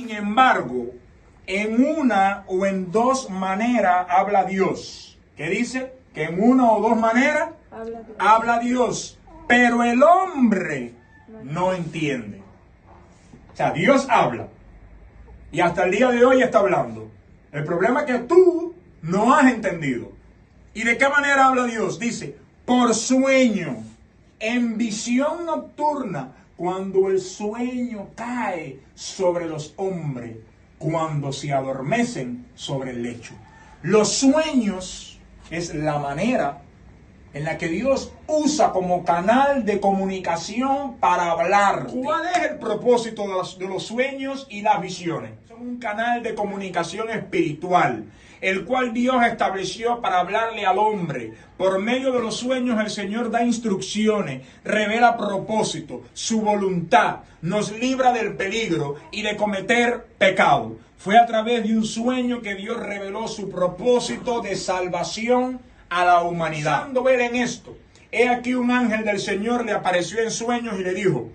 sin embargo, en una o en dos maneras habla Dios. ¿Qué dice? Que en una o dos maneras habla Dios. Pero el hombre no entiende. O sea, Dios habla. Y hasta el día de hoy está hablando. El problema es que tú no has entendido. ¿Y de qué manera habla Dios? Dice, por sueño, en visión nocturna, cuando el sueño cae sobre los hombres, cuando se adormecen sobre el lecho. Los sueños es la manera en la que Dios usa como canal de comunicación para hablar. ¿Cuál es el propósito de los sueños y las visiones? Son un canal de comunicación espiritual, el cual Dios estableció para hablarle al hombre. Por medio de los sueños el Señor da instrucciones, revela propósito, su voluntad, nos libra del peligro y de cometer pecado. Fue a través de un sueño que Dios reveló su propósito de salvación a la humanidad. Cuando ver en esto, he aquí un ángel del Señor le apareció en sueños y le dijo,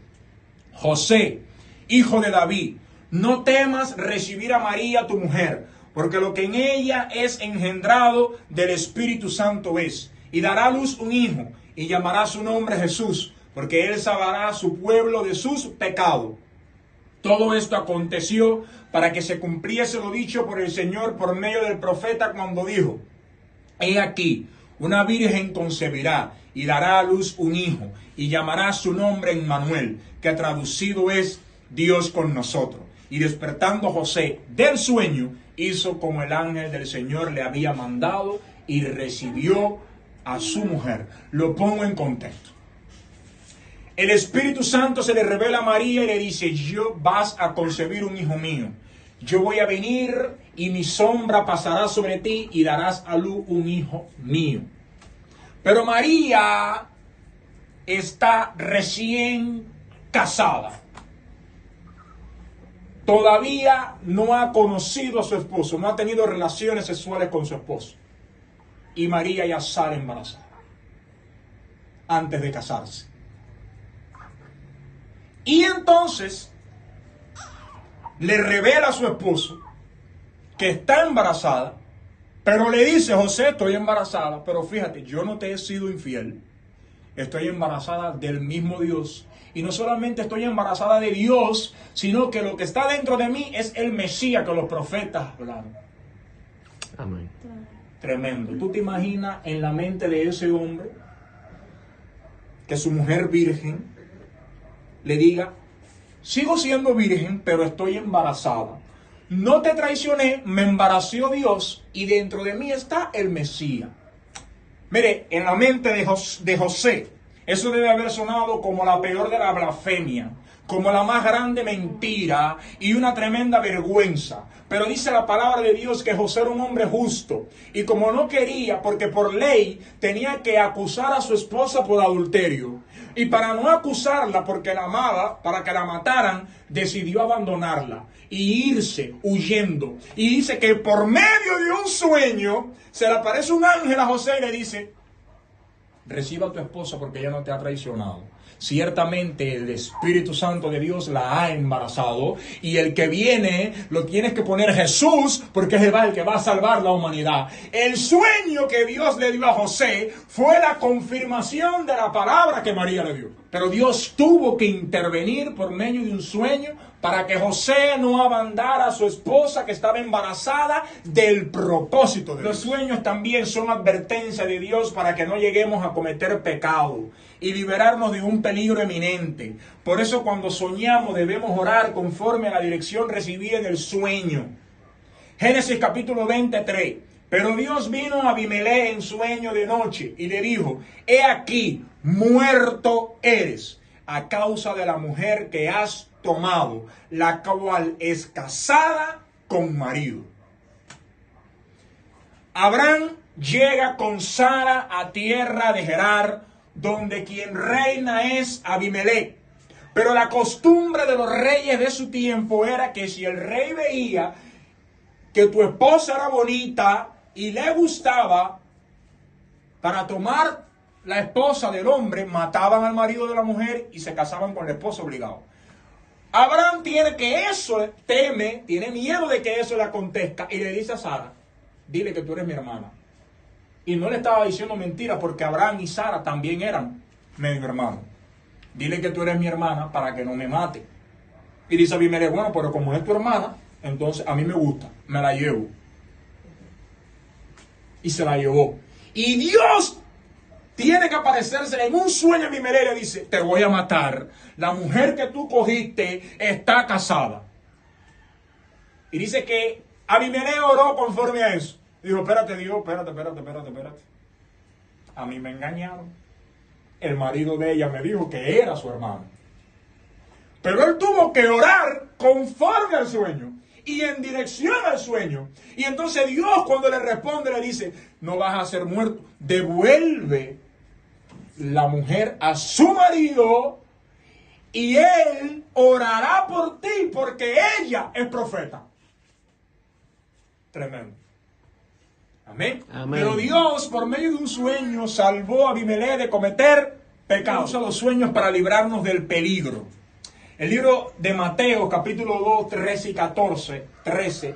José, hijo de David, no temas recibir a María tu mujer, porque lo que en ella es engendrado del Espíritu Santo es, y dará a luz un hijo, y llamará su nombre Jesús, porque él salvará a su pueblo de sus pecados. Todo esto aconteció para que se cumpliese lo dicho por el Señor por medio del profeta cuando dijo, he aquí, una virgen concebirá y dará a luz un hijo, y llamará su nombre Emmanuel, que traducido es Dios con nosotros. Y despertando José del sueño, hizo como el ángel del Señor le había mandado y recibió a su mujer. Lo pongo en contexto. El Espíritu Santo se le revela a María y le dice, yo vas a concebir un hijo mío. Yo voy a venir y mi sombra pasará sobre ti y darás a luz un hijo mío. Pero María está recién casada. Todavía no ha conocido a su esposo, no ha tenido relaciones sexuales con su esposo. Y María ya sale embarazada antes de casarse. Y entonces le revela a su esposo que está embarazada, pero le dice, José, estoy embarazada, pero fíjate, yo no te he sido infiel, estoy embarazada del mismo Dios, y no solamente estoy embarazada de Dios, sino que lo que está dentro de mí es el Mesías que los profetas hablaron. Amén. Tremendo. ¿Tú te imaginas en la mente de ese hombre que su mujer virgen le diga, sigo siendo virgen, pero estoy embarazada? No te traicioné, me embarazó Dios y dentro de mí está el Mesías. Mire, en la mente de José, eso debe haber sonado como la peor de la blasfemia, como la más grande mentira y una tremenda vergüenza. Pero dice la palabra de Dios que José era un hombre justo. Y como no quería, porque por ley tenía que acusar a su esposa por adulterio. Y para no acusarla porque la amaba, para que la mataran, decidió abandonarla y irse huyendo. Y dice que por medio de un sueño se le aparece un ángel a José y le dice, reciba a tu esposa porque ella no te ha traicionado. Ciertamente el Espíritu Santo de Dios la ha embarazado y el que viene lo tienes que poner Jesús porque es el que va a salvar la humanidad. El sueño que Dios le dio a José fue la confirmación de la palabra que María le dio. Pero Dios tuvo que intervenir por medio de un sueño para que José no abandonara a su esposa que estaba embarazada del propósito de Dios. Los sueños también son advertencia de Dios para que no lleguemos a cometer pecado y liberarnos de un peligro eminente. Por eso cuando soñamos debemos orar conforme a la dirección recibida en el sueño. Génesis capítulo 23. Pero Dios vino a Abimelech en sueño de noche y le dijo, he aquí, muerto eres a causa de la mujer que has tomado, la cual es casada con marido. Abraham llega con Sara a tierra de Gerar, donde quien reina es Abimelech. Pero la costumbre de los reyes de su tiempo era que si el rey veía que tu esposa era bonita y le gustaba, para tomar la esposa del hombre, mataban al marido de la mujer y se casaban con la esposa obligado. Abraham tiene que eso, tiene miedo de que eso le acontezca y le dice a Sara, dile que tú eres mi hermana. Y no le estaba diciendo mentira porque Abraham y Sara también eran medio hermanos. Dile que tú eres mi hermana para que no me mate. Y dice Abimelech, bueno, pero como es tu hermana, entonces a mí me gusta, me la llevo. Y se la llevó. Y Dios tiene que aparecerse en un sueño. Abimelech le dice, te voy a matar. La mujer que tú cogiste está casada. Y dice que Abimelech oró conforme a eso. Dijo, espérate Dios, espérate. A mí me engañaron. El marido de ella me dijo que era su hermano. Pero él tuvo que orar conforme al sueño y en dirección al sueño. Y entonces Dios, cuando le responde, le dice, no vas a ser muerto. Devuelve la mujer a su marido y él orará por ti porque ella es profeta. Tremendo. Amén. Amén. Pero Dios, por medio de un sueño, salvó a Abimelech de cometer pecados. Usa los sueños para librarnos del peligro. El libro de Mateo, capítulo 2, 13 y 13,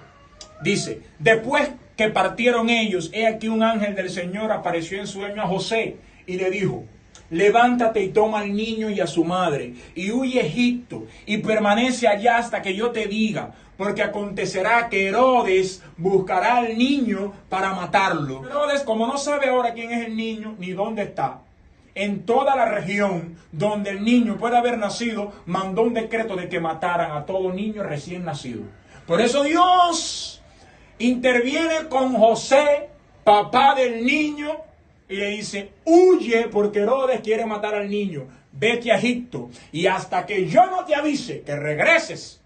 dice, después que partieron ellos, he aquí un ángel del Señor apareció en sueño a José y le dijo, levántate y toma al niño y a su madre y huye a Egipto y permanece allá hasta que yo te diga, porque acontecerá que Herodes buscará al niño para matarlo. Herodes, como no sabe ahora quién es el niño ni dónde está, en toda la región donde el niño puede haber nacido, mandó un decreto de que mataran a todo niño recién nacido. Por eso Dios interviene con José, papá del niño, y le dice, huye porque Herodes quiere matar al niño. Vete a Egipto y hasta que yo no te avise que regreses,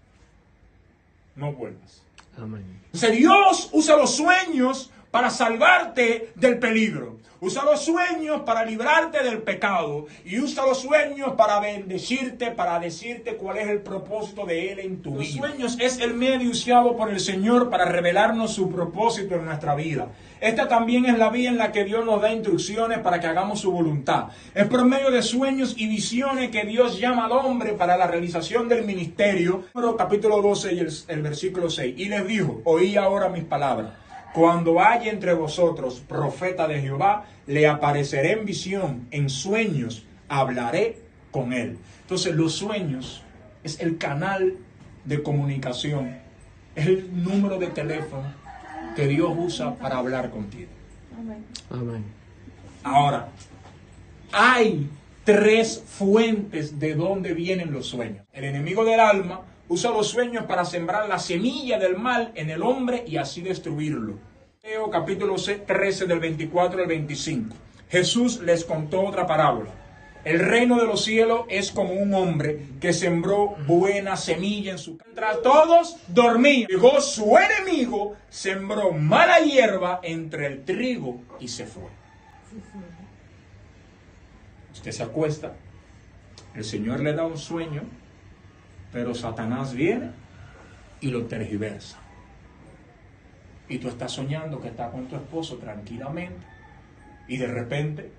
no vuelvas. Amén. Entonces Dios usa los sueños para salvarte del peligro. Usa los sueños para librarte del pecado. Y usa los sueños para bendecirte, para decirte cuál es el propósito de Él en tu vida. Los sueños es el medio usado por el Señor para revelarnos su propósito en nuestra vida. Esta también es la vía en la que Dios nos da instrucciones para que hagamos su voluntad. Es por medio de sueños y visiones que Dios llama al hombre para la realización del ministerio. Capítulo 12 y el versículo 6. Y les dijo, oí ahora mis palabras. Cuando haya entre vosotros profeta de Jehová, le apareceré en visión, en sueños, hablaré con él. Entonces los sueños es el canal de comunicación, es el número de teléfono que Dios usa para hablar contigo. Amén. Amén. Ahora, hay 3 fuentes de donde vienen los sueños. El enemigo del alma usa los sueños para sembrar la semilla del mal en el hombre y así destruirlo. Mateo capítulo 13 del 24 al 25. Jesús les contó otra parábola. El reino de los cielos es como un hombre que sembró buena semilla en su casa. Mientras todos dormían, llegó su enemigo, sembró mala hierba entre el trigo y se fue. Usted se acuesta, el Señor le da un sueño, pero Satanás viene y lo tergiversa. Y tú estás soñando que estás con tu esposo tranquilamente y de repente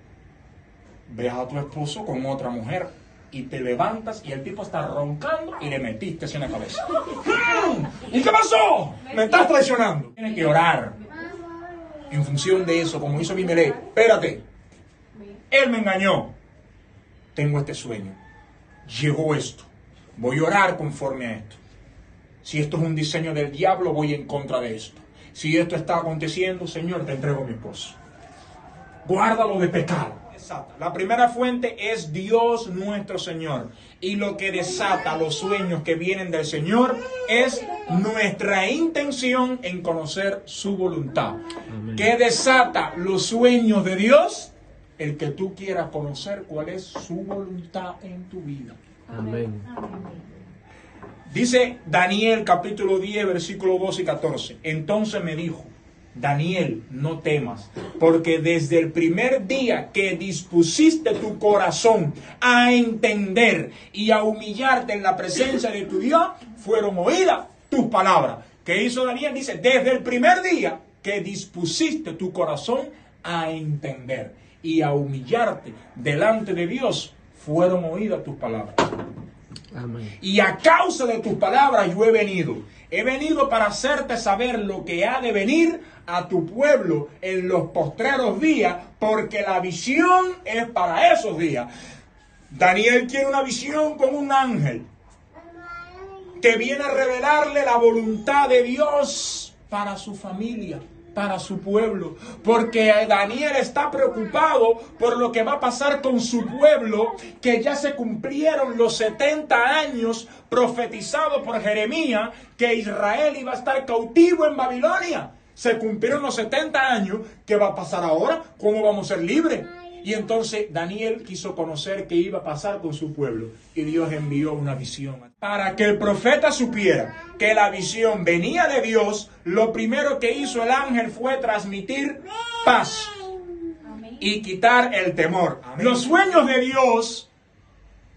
ves a tu esposo con otra mujer y te levantas y el tipo está roncando y le metiste así en la cabeza. ¿Y qué pasó? Me estás traicionando. Tienes que orar en función de eso, como hizo Abimelech. Espérate, él me engañó. Tengo este sueño. Llegó esto. Voy a orar conforme a esto. Si esto es un diseño del diablo, voy en contra de esto. Si esto está aconteciendo, Señor, te entrego a mi esposo. Guárdalo de pecado. La primera fuente es Dios nuestro Señor. Y lo que desata los sueños que vienen del Señor es nuestra intención en conocer su voluntad. Amén. ¿Qué desata los sueños de Dios? El que tú quieras conocer cuál es su voluntad en tu vida. Amén. Dice Daniel capítulo 10 versículo 12 y 14. Entonces me dijo, Daniel, no temas, porque desde el primer día que dispusiste tu corazón a entender y a humillarte en la presencia de tu Dios, fueron oídas tus palabras. ¿Qué hizo Daniel? Dice, desde el primer día que dispusiste tu corazón a entender y a humillarte delante de Dios, fueron oídas tus palabras. Amén. Y a causa de tus palabras yo he venido. He venido para hacerte saber lo que ha de venir a tu pueblo en los postreros días, porque la visión es para esos días. Daniel tiene una visión con un ángel que viene a revelarle la voluntad de Dios para su familia, para su pueblo, porque Daniel está preocupado por lo que va a pasar con su pueblo, que ya se cumplieron los 70 años profetizados por Jeremías, que Israel iba a estar cautivo en Babilonia. Se cumplieron los 70 años. ¿Qué va a pasar ahora? ¿Cómo vamos a ser libres? Y entonces Daniel quiso conocer qué iba a pasar con su pueblo. Y Dios envió una visión. Para que el profeta supiera que la visión venía de Dios, lo primero que hizo el ángel fue transmitir paz y quitar el temor. Amén. Los sueños de Dios,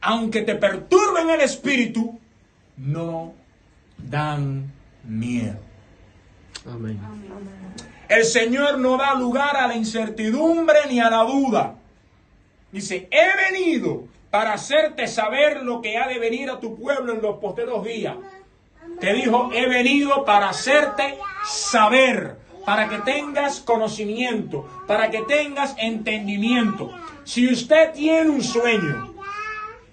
aunque te perturben el espíritu, no dan miedo. Amén. El Señor no da lugar a la incertidumbre ni a la duda. Dice, he venido para hacerte saber lo que ha de venir a tu pueblo en los postreros días. Te dijo, he venido para hacerte saber, para que tengas conocimiento, para que tengas entendimiento. Si usted tiene un sueño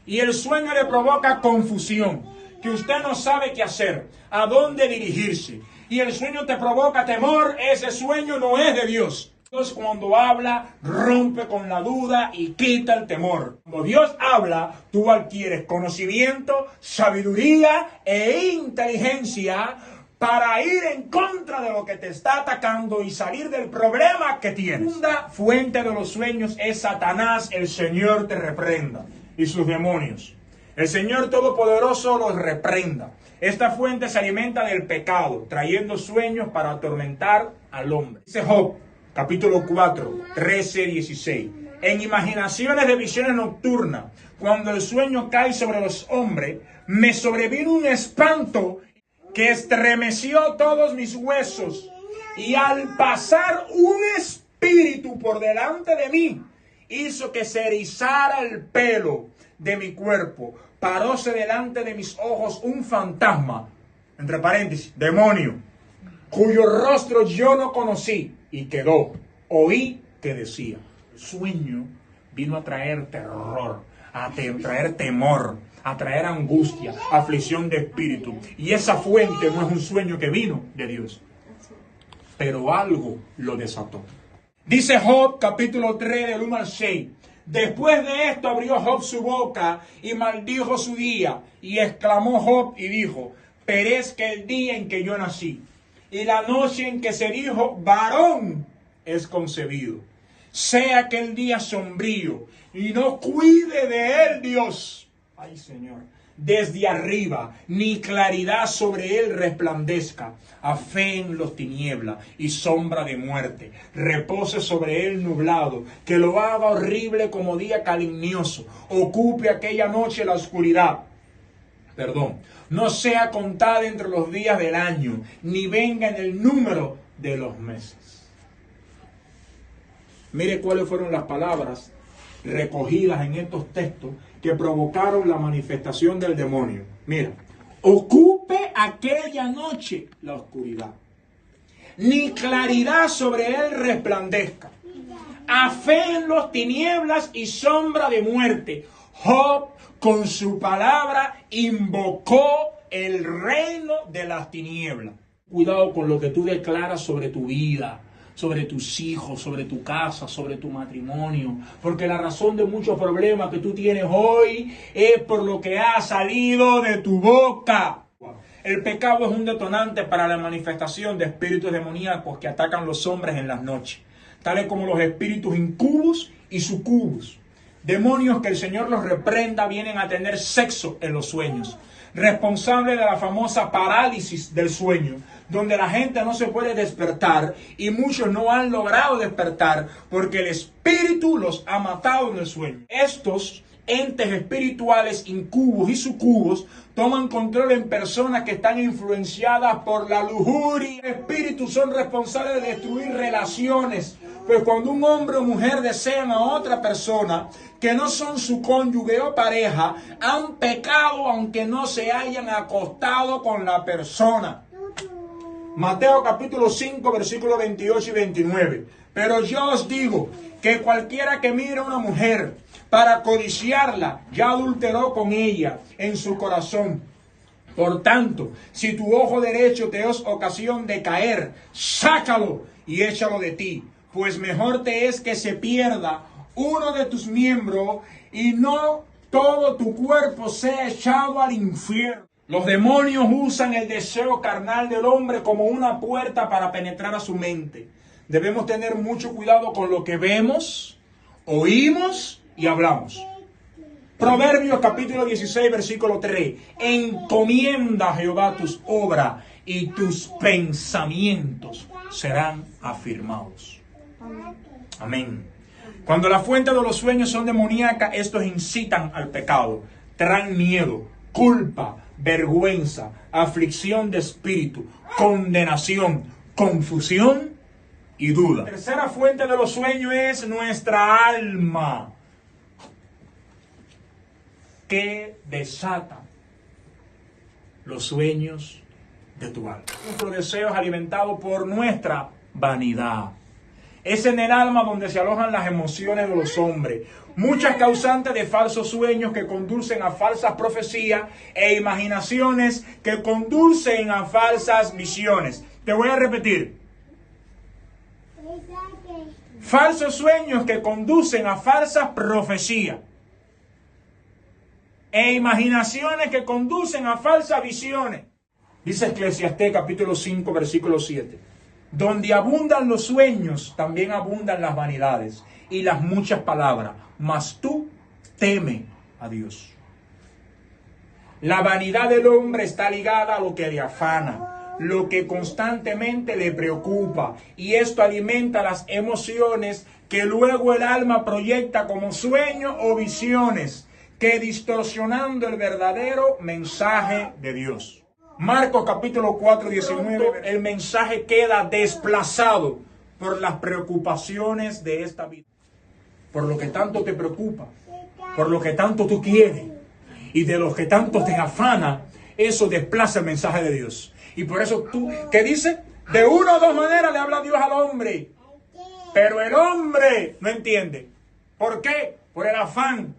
y el sueño le provoca confusión, que usted no sabe qué hacer, a dónde dirigirse, y el sueño te provoca temor, ese sueño no es de Dios. Dios, cuando habla, rompe con la duda y quita el temor. Cuando Dios habla, tú adquieres conocimiento, sabiduría e inteligencia para ir en contra de lo que te está atacando y salir del problema que tienes. La segunda fuente de los sueños es Satanás. El Señor te reprenda, y sus demonios. El Señor Todopoderoso los reprenda. Esta fuente se alimenta del pecado, trayendo sueños para atormentar al hombre. Dice Job, capítulo 4, 13, 16. En imaginaciones de visiones nocturnas, cuando el sueño cae sobre los hombres, me sobrevino un espanto que estremeció todos mis huesos. Y al pasar un espíritu por delante de mí, hizo que se erizara el pelo de mi cuerpo. Paróse delante de mis ojos un fantasma, entre paréntesis, demonio, cuyo rostro yo no conocí, y quedó. Oí que decía. El sueño vino a traer terror, a traer temor, a traer angustia, aflicción de espíritu. Y esa fuente no es un sueño que vino de Dios, pero algo lo desató. Dice Job, capítulo 3, del 1 al 6. Después de esto abrió Job su boca y maldijo su día. Y exclamó Job y dijo, perezca el día en que yo nací, y la noche en que se dijo, varón es concebido. Sea aquel día sombrío, y no cuide de él Dios. Ay, Señor. Desde arriba, ni claridad sobre él resplandezca. A fe en los tinieblas y sombra de muerte. Repose sobre él nublado, que lo haga horrible como día calunnioso. Ocupe aquella noche la oscuridad. No sea contada entre los días del año, ni venga en el número de los meses. Mire cuáles fueron las palabras recogidas en estos textos que provocaron la manifestación del demonio. Mira, ocupe aquella noche la oscuridad, ni claridad sobre él resplandezca. A fe en los tinieblas y sombra de muerte. Job, con su palabra, invocó el reino de las tinieblas. Cuidado con lo que tú declaras sobre tu vida, sobre tus hijos, sobre tu casa, sobre tu matrimonio, porque la razón de muchos problemas que tú tienes hoy es por lo que ha salido de tu boca. El pecado es un detonante para la manifestación de espíritus demoníacos que atacan los hombres en las noches, tales como los espíritus incubos y sucubos. Demonios que el Señor los reprenda vienen a tener sexo en los sueños, responsable de la famosa parálisis del sueño, donde la gente no se puede despertar y muchos no han logrado despertar porque el espíritu los ha matado en el sueño. Estos entes espirituales, incubos y sucubos, toman control en personas que están influenciadas por la lujuria. Los espíritus son responsables de destruir relaciones, Pues cuando un hombre o mujer desean a otra persona que no son su cónyuge o pareja, han pecado aunque no se hayan acostado con la persona. Mateo capítulo 5, versículos 28 y 29. Pero yo os digo que cualquiera que mire a una mujer para codiciarla, ya adulteró con ella en su corazón. Por tanto, si tu ojo derecho te es ocasión de caer, sácalo y échalo de ti. Pues mejor te es que se pierda uno de tus miembros y no todo tu cuerpo sea echado al infierno. Los demonios usan el deseo carnal del hombre como una puerta para penetrar a su mente. Debemos tener mucho cuidado con lo que vemos, oímos y hablamos. Proverbios capítulo 16, versículo 3. Encomienda a Jehová tus obras y tus pensamientos serán afirmados. Amén. Cuando la fuente de los sueños son demoníacas, estos incitan al pecado, traen miedo, culpa, vergüenza, aflicción de espíritu, condenación, confusión y duda. La tercera fuente de los sueños es nuestra alma, que desata los sueños de tu alma. Nuestro deseo es alimentado por nuestra vanidad. Es en el alma donde se alojan las emociones de los hombres, muchas causantes de falsos sueños que conducen a falsas profecías e imaginaciones que conducen a falsas visiones. Te voy a repetir. Falsos sueños que conducen a falsas profecías e imaginaciones que conducen a falsas visiones. Dice Eclesiastés capítulo 5, versículo 7. Donde abundan los sueños, también abundan las vanidades y las muchas palabras. Mas tú teme a Dios. La vanidad del hombre está ligada a lo que le afana, lo que constantemente le preocupa. Y esto alimenta las emociones que luego el alma proyecta como sueños o visiones, que distorsionando el verdadero mensaje de Dios. Marcos capítulo 4, 19, el mensaje queda desplazado por las preocupaciones de esta vida. Por lo que tanto te preocupa, por lo que tanto tú quieres y de lo que tanto te afana, eso desplaza el mensaje de Dios. Y por eso tú, ¿qué dice? De una o dos maneras le habla Dios al hombre, pero el hombre no entiende. ¿Por qué? Por el afán,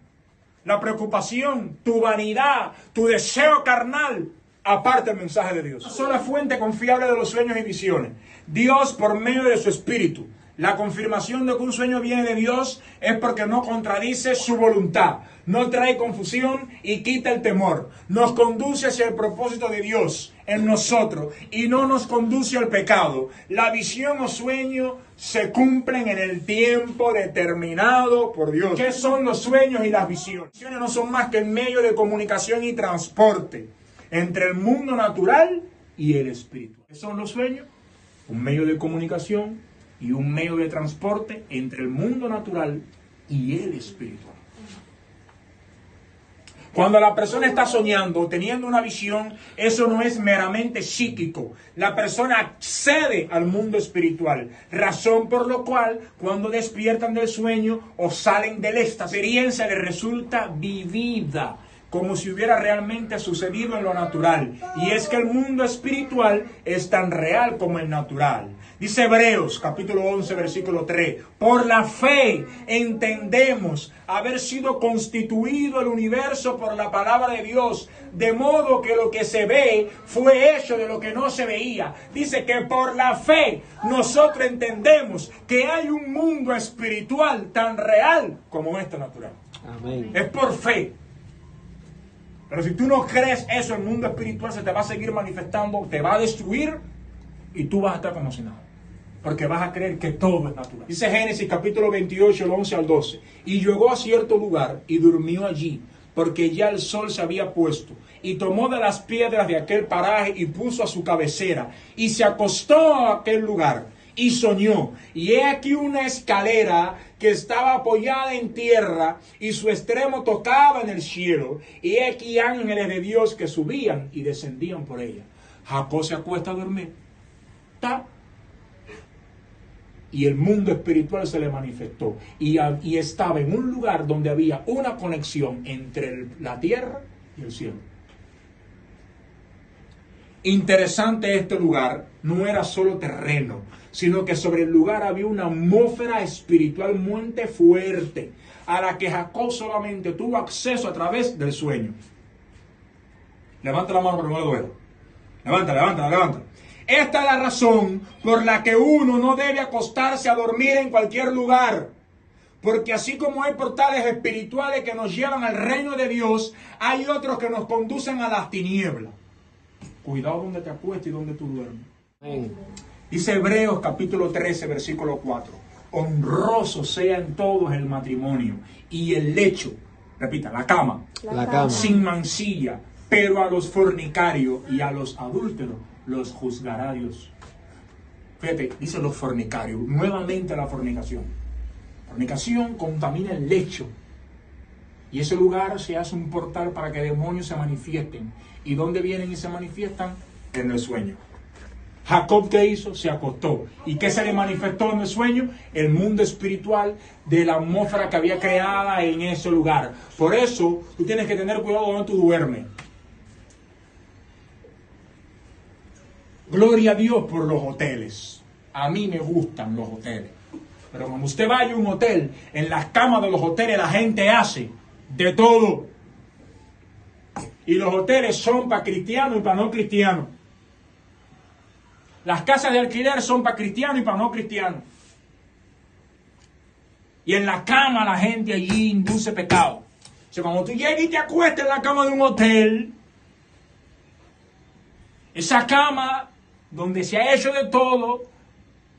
la preocupación, tu vanidad, tu deseo carnal. Aparte el mensaje de Dios. Son la fuente confiable de los sueños y visiones. Dios por medio de su Espíritu. La confirmación de que un sueño viene de Dios es porque no contradice su voluntad, no trae confusión y quita el temor. Nos conduce hacia el propósito de Dios en nosotros y no nos conduce al pecado. La visión o sueño se cumplen en el tiempo determinado por Dios. ¿Qué son los sueños y las visiones? Las visiones no son más que el medio de comunicación y transporte entre el mundo natural y el espiritual. ¿Qué son los sueños? Un medio de comunicación y un medio de transporte entre el mundo natural y el espiritual. Cuando la persona está soñando o teniendo una visión, eso no es meramente psíquico. La persona accede al mundo espiritual, razón por lo cual cuando despiertan del sueño o salen de esta experiencia les resulta vivida, como si hubiera realmente sucedido en lo natural. Y es que el mundo espiritual es tan real como el natural. Dice Hebreos capítulo 11 versículo 3. Por la fe entendemos haber sido constituido el universo por la palabra de Dios, de modo que lo que se ve fue hecho de lo que no se veía. Dice que por la fe nosotros entendemos que hay un mundo espiritual tan real como este natural. Amén. Es por fe. Pero si tú no crees eso, el mundo espiritual se te va a seguir manifestando, te va a destruir y tú vas a estar como si nada. Porque vas a creer que todo es natural. Dice Génesis capítulo 28, el 11 al 12. Y llegó a cierto lugar y durmió allí, porque ya el sol se había puesto. Y tomó de las piedras de aquel paraje y puso a su cabecera. Y se acostó a aquel lugar y soñó. Y he aquí una escalera que estaba apoyada en tierra y su extremo tocaba en el cielo. Y he aquí ángeles de Dios que subían y descendían por ella. Jacob se acuesta a dormir. y el mundo espiritual se le manifestó. Y estaba en un lugar donde había una conexión entre la tierra y el cielo. Interesante, este lugar no era solo terreno, sino que sobre el lugar había una atmósfera espiritual muy fuerte, a la que Jacob solamente tuvo acceso a través del sueño. Levanta la mano para que no le duela. Levanta. Esta es la razón por la que uno no debe acostarse a dormir en cualquier lugar. Porque así como hay portales espirituales que nos llevan al reino de Dios, hay otros que nos conducen a las tinieblas. Cuidado donde te acuestes y donde tú duermes. Amén. Dice Hebreos capítulo 13, versículo 4. Honroso sea en todos el matrimonio y el lecho, repita, la cama, sin mancilla, pero a los fornicarios y a los adúlteros los juzgará Dios. Fíjate, dice los fornicarios, nuevamente la fornicación. Fornicación contamina el lecho. Y ese lugar se hace un portal para que demonios se manifiesten. ¿Y dónde vienen y se manifiestan? En el sueño. Jacob, ¿qué hizo? Se acostó. ¿Y qué se le manifestó en el sueño? El mundo espiritual de la atmósfera que había creada en ese lugar. Por eso, tú tienes que tener cuidado donde tú duermes. Gloria a Dios por los hoteles. A mí me gustan los hoteles. Pero cuando usted vaya a un hotel, en las camas de los hoteles la gente hace de todo. Y los hoteles son para cristianos y para no cristianos. Las casas de alquiler son para cristianos y para no cristianos. Y en la cama la gente allí induce pecado. O sea, cuando tú llegas y te acuestas en la cama de un hotel, esa cama donde se ha hecho de todo,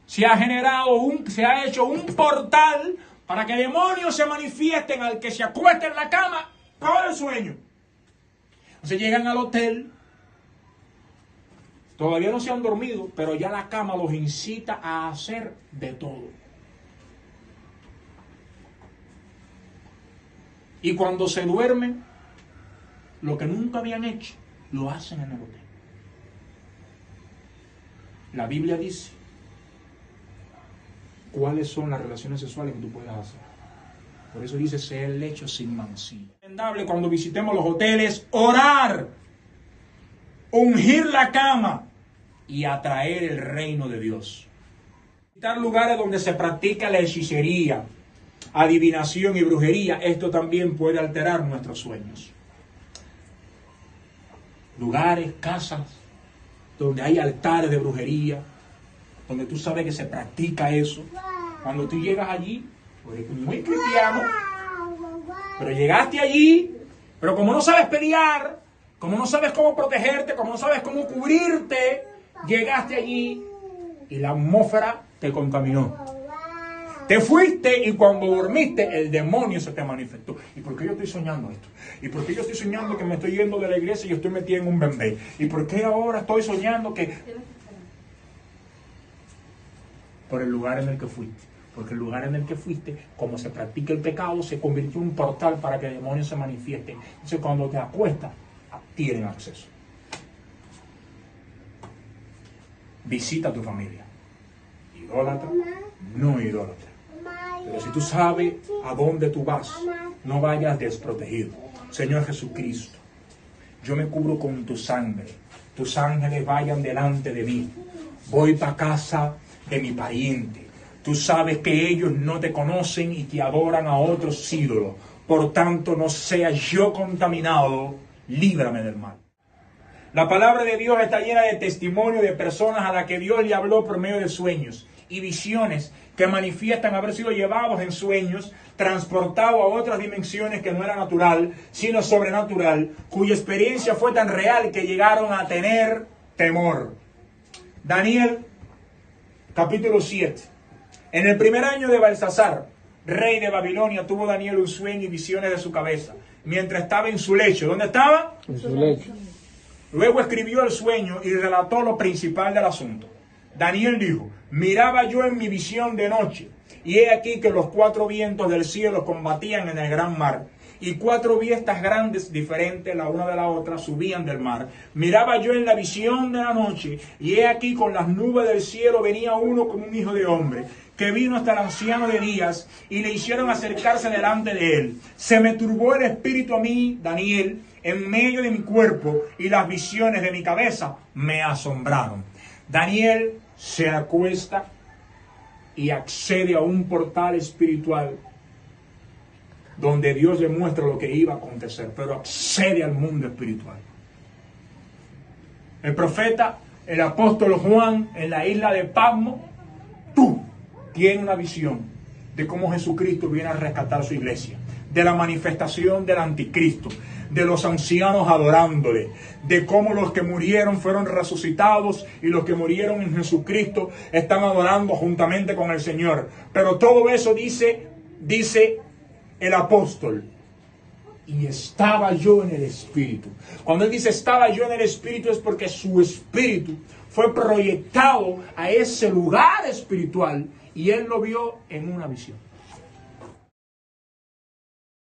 se ha hecho un portal para que demonios se manifiesten al que se acuesta en la cama por el sueño. Entonces llegan al hotel, todavía no se han dormido, pero ya la cama los incita a hacer de todo. Y cuando se duermen, lo que nunca habían hecho, lo hacen en el hotel. La Biblia dice cuáles son las relaciones sexuales que tú puedes hacer. Por eso dice, sea el lecho sin mancilla. Es recomendable cuando visitemos los hoteles, orar, ungir la cama y atraer el reino de Dios. Visitar lugares donde se practica la hechicería, adivinación y brujería, esto también puede alterar nuestros sueños. Lugares, casas, donde hay altares de brujería, donde tú sabes que se practica eso. Cuando tú llegas allí, eres muy cristiano, pero llegaste allí, pero como no sabes pelear, como no sabes cómo protegerte, como no sabes cómo cubrirte, llegaste allí y la atmósfera te contaminó. Te fuiste y cuando dormiste el demonio se te manifestó. ¿Y por qué yo estoy soñando esto? ¿Y por qué yo estoy soñando que me estoy yendo de la iglesia y yo estoy metido en un bembé? ¿Y por qué ahora estoy soñando que...? Por el lugar en el que fuiste. Porque el lugar en el que fuiste, como se practica el pecado, se convirtió en un portal para que demonios se manifiesten. Entonces cuando te acuestas, tienen acceso. Visita a tu familia. Idólatra, no idólatra. Pero si tú sabes a dónde tú vas, no vayas desprotegido. Señor Jesucristo, yo me cubro con tu sangre. Tus ángeles vayan delante de mí. Voy para casa de mi pariente. Tú sabes que ellos no te conocen y que adoran a otros ídolos. Por tanto, no sea yo contaminado. Líbrame del mal. La palabra de Dios está llena de testimonio de personas a las que Dios le habló por medio de sueños y visiones que manifiestan haber sido llevados en sueños, transportados a otras dimensiones que no era natural, sino sobrenatural, cuya experiencia fue tan real que llegaron a tener temor. Daniel, capítulo 7. En el primer año de Belsasar, rey de Babilonia, tuvo Daniel un sueño y visiones de su cabeza, mientras estaba en su lecho. ¿Dónde estaba? En su lecho. Luego escribió el sueño y relató lo principal del asunto. Daniel dijo, miraba yo en mi visión de noche, y he aquí que los cuatro vientos del cielo combatían en el gran mar, y 4 bestias grandes, diferentes la una de la otra, subían del mar. Miraba yo en la visión de la noche, y he aquí con las nubes del cielo venía uno como un hijo de hombre, que vino hasta el anciano de días, y le hicieron acercarse delante de él. Se me turbó el espíritu a mí, Daniel, en medio de mi cuerpo, y las visiones de mi cabeza me asombraron. Daniel se acuesta y accede a un portal espiritual donde Dios le muestra lo que iba a acontecer, pero accede al mundo espiritual. El profeta, el apóstol Juan, en la isla de Patmos, tiene una visión de cómo Jesucristo viene a rescatar su iglesia, de la manifestación del anticristo, de los ancianos adorándole, de cómo los que murieron fueron resucitados y los que murieron en Jesucristo están adorando juntamente con el Señor. Pero todo eso dice el apóstol, y estaba yo en el Espíritu. Cuando él dice estaba yo en el Espíritu, es porque su espíritu fue proyectado a ese lugar espiritual y él lo vio en una visión.